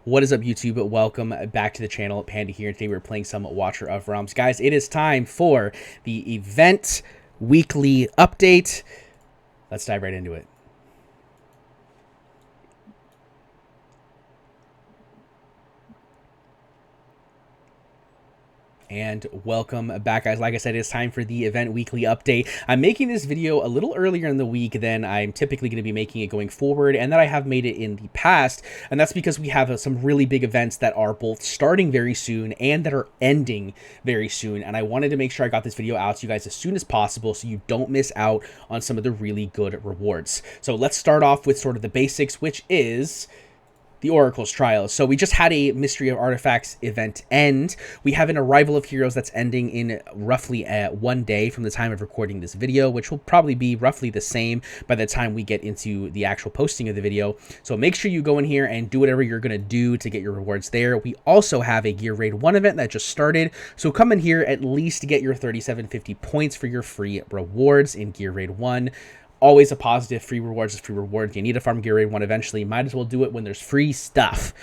What is up, YouTube? Welcome back to the channel. Panda here. Today we're playing some Watcher of Realms. Guys, it is time for the event weekly update. Let's dive right into it. And welcome back, guys. Like I said, it's time for the event weekly update. I'm making this video a little earlier in the week than I'm typically going to be making it going forward, and that I have made it in the past. And that's because we have some really big events that are both starting very soon and that are ending very soon. And I wanted to make sure I got this video out to you guys as soon as possible so you don't miss out on some of the really good rewards. So let's start off with sort of the basics, which is the Oracle's Trials. So we just had a Mystery of Artifacts event end. We have an Arrival of Heroes that's ending in roughly 1 day from the time of recording this video, which will probably be roughly the same by the time we get into the actual posting of the video. So make sure you go in here and do whatever you're going to do to get your rewards there. We also have a Gear Raid 1 event that just started. So come in here at least to get your 3750 points for your free rewards in Gear Raid 1. Always a positive. Free rewards is free rewards. You need to farm Gear Raid 1 eventually. Might as well do it when there's free stuff.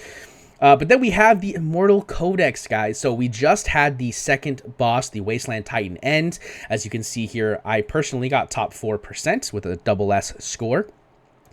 But then we have the Immortal Codex, guys. So we just had the second boss, the Wasteland Titan, end. As you can see here, I personally got top 4% with a double S score.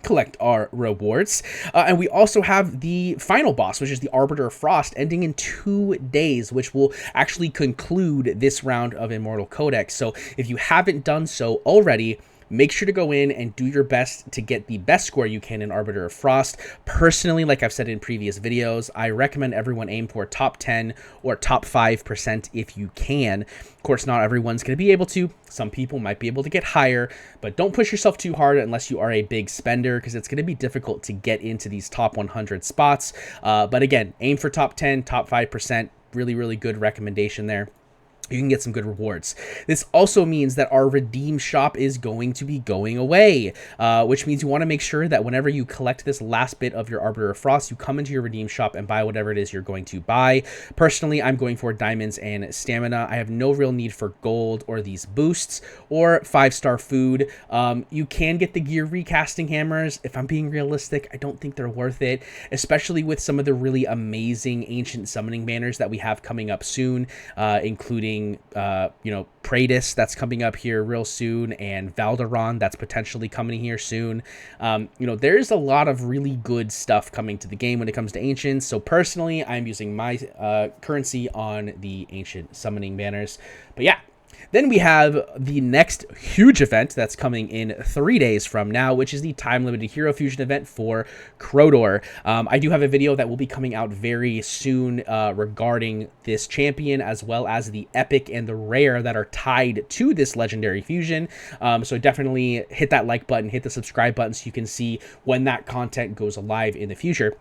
Collect our rewards. And we also have the final boss, which is the Arbiter of Frost, ending in 2 days, which will actually conclude this round of Immortal Codex. So if you haven't done so already, make sure to go in and do your best to get the best score you can in Arbiter of Frost. Personally, like I've said in previous videos, I recommend everyone aim for top 10 or top 5% if you can. Of course, not everyone's going to be able to. Some people might be able to get higher, but don't push yourself too hard unless you are a big spender, because it's going to be difficult to get into these top 100 spots. But again, aim for top 10, top 5%. Really, really good recommendation there. You can get some good rewards. This also means that our redeem shop is going to be going away, which means you want to make sure that whenever you collect this last bit of your Arbiter of Frost, you come into your redeem shop and buy whatever it is you're going to buy. Personally, I'm going for diamonds and stamina. I have no real need for gold or these boosts or 5-star food. You can get the gear recasting hammers. If I'm being realistic, I don't think they're worth it, especially with some of the really amazing ancient summoning banners that we have coming up soon, including Praetus that's coming up here real soon, and Valderon that's potentially coming here soon. There's a lot of really good stuff coming to the game when it comes to ancients. So personally, I'm using my currency on the ancient summoning banners. But yeah. Then we have the next huge event that's coming in 3 days from now, which is the time-limited Hero Fusion event for Crowdor. I do have a video that will be coming out very soon regarding this champion, as well as the epic and the rare that are tied to this legendary fusion. So definitely hit that like button, hit the subscribe button so you can see when that content goes live in the future.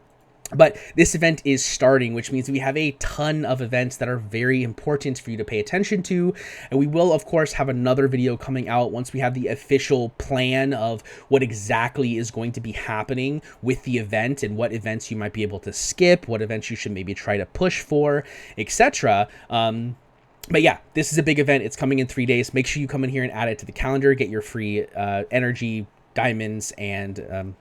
But this event is starting, which means we have a ton of events that are very important for you to pay attention to. And we will, of course, have another video coming out once we have the official plan of what exactly is going to be happening with the event and what events you might be able to skip, what events you should maybe try to push for, etc. But yeah, this is a big event. It's coming in 3 days. Make sure you come in here and add it to the calendar, get your free energy, diamonds, and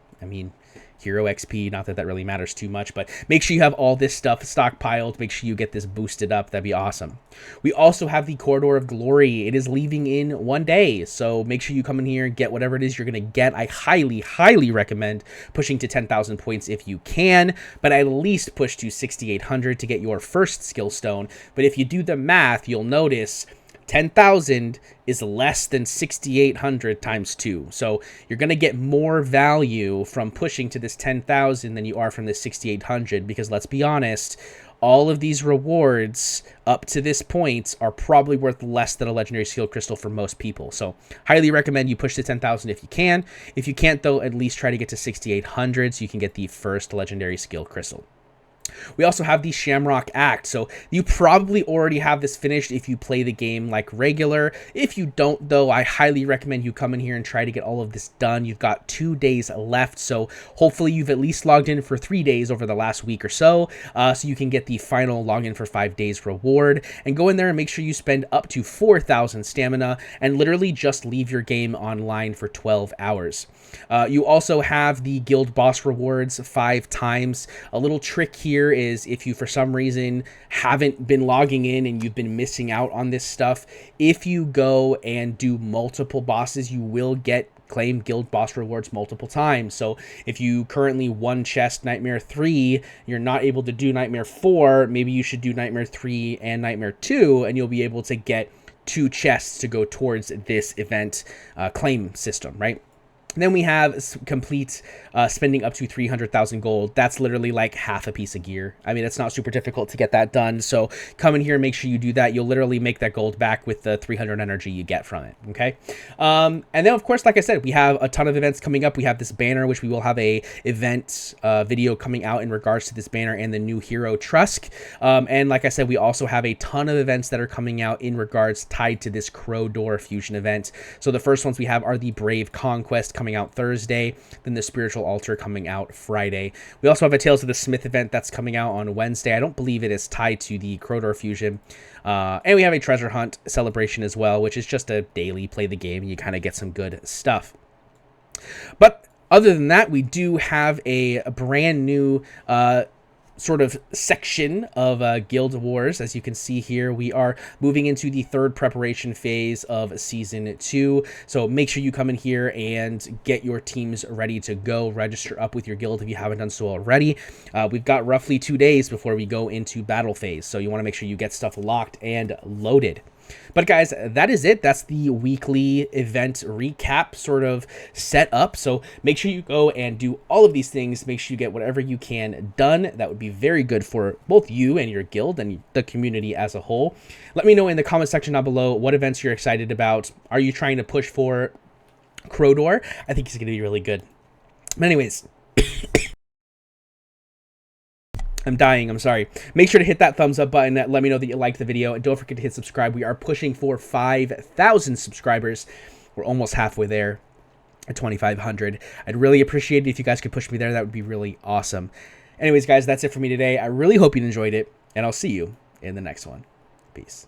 Hero XP. Not that that really matters too much, but make sure you have all this stuff stockpiled. Make sure you get this boosted up. That'd be awesome. We also have the Corridor of Glory. It is leaving in 1 day, so make sure you come in here and get whatever it is you're going to get. I highly, highly recommend pushing to 10,000 points if you can, but at least push to 6,800 to get your first skill stone. But if you do the math, you'll notice 10,000 is less than 6,800 times 2. So you're going to get more value from pushing to this 10,000 than you are from this 6,800, because let's be honest, all of these rewards up to this point are probably worth less than a legendary skill crystal for most people. So highly recommend you push to 10,000 if you can. If you can't, though, at least try to get to 6,800 so you can get the first legendary skill crystal. We also have the Shamrock Act, so you probably already have this finished if you play the game like regular. If you don't, though, I highly recommend you come in here and try to get all of this done. You've got 2 days left, so hopefully you've at least logged in for 3 days over the last week or so you can get the final login for 5 days reward. And go in there and make sure you spend up to 4,000 stamina and literally just leave your game online for 12 hours. You also have the guild boss rewards 5 times. A little trick here here is if you for some reason haven't been logging in and you've been missing out on this stuff, if you go and do multiple bosses, you will claim guild boss rewards multiple times. So if you currently one chest Nightmare 3, you're not able to do Nightmare 4, maybe you should do Nightmare 3 and Nightmare 2, and you'll be able to get 2 chests to go towards this event claim system, right? Then we have complete spending up to 300,000 gold. That's literally like half a piece of gear. I mean, it's not super difficult to get that done. So come in here and make sure you do that. You'll literally make that gold back with the 300 energy you get from it. Okay. And then, of course, like I said, we have a ton of events coming up. We have this banner, which we will have a event video coming out in regards to this banner and the new hero Trusk. And like I said, we also have a ton of events that are coming out in regards tied to this Crow Door fusion event. So the first ones we have are the Brave Conquest coming out Thursday, then the Spiritual Altar coming out Friday. We also have a Tales of the Smith event that's coming out on Wednesday. I don't believe it is tied to the Crowdor fusion. And we have a Treasure Hunt celebration as well, which is just a daily play the game and you kind of get some good stuff. But other than that, we do have a brand new sort of section of Guild Wars. As you can see here, we are moving into the 3rd preparation phase of Season 2. So make sure you come in here and get your teams ready to go. Register up with your guild if you haven't done so already. We've got roughly 2 days before we go into battle phase. So you want to make sure you get stuff locked and loaded. But guys, that is it. That's the weekly event recap sort of set up. So make sure you go and do all of these things. Make sure you get whatever you can done. That would be very good for both you and your guild and the community as a whole. Let me know in the comment section down below what events you're excited about. Are you trying to push for Crowdor? I think he's going to be really good. But anyways, I'm dying. I'm sorry. Make sure to hit that thumbs up button. Let me know that you liked the video. And don't forget to hit subscribe. We are pushing for 5,000 subscribers. We're almost halfway there at 2,500. I'd really appreciate it if you guys could push me there. That would be really awesome. Anyways, guys, that's it for me today. I really hope you enjoyed it. And I'll see you in the next one. Peace.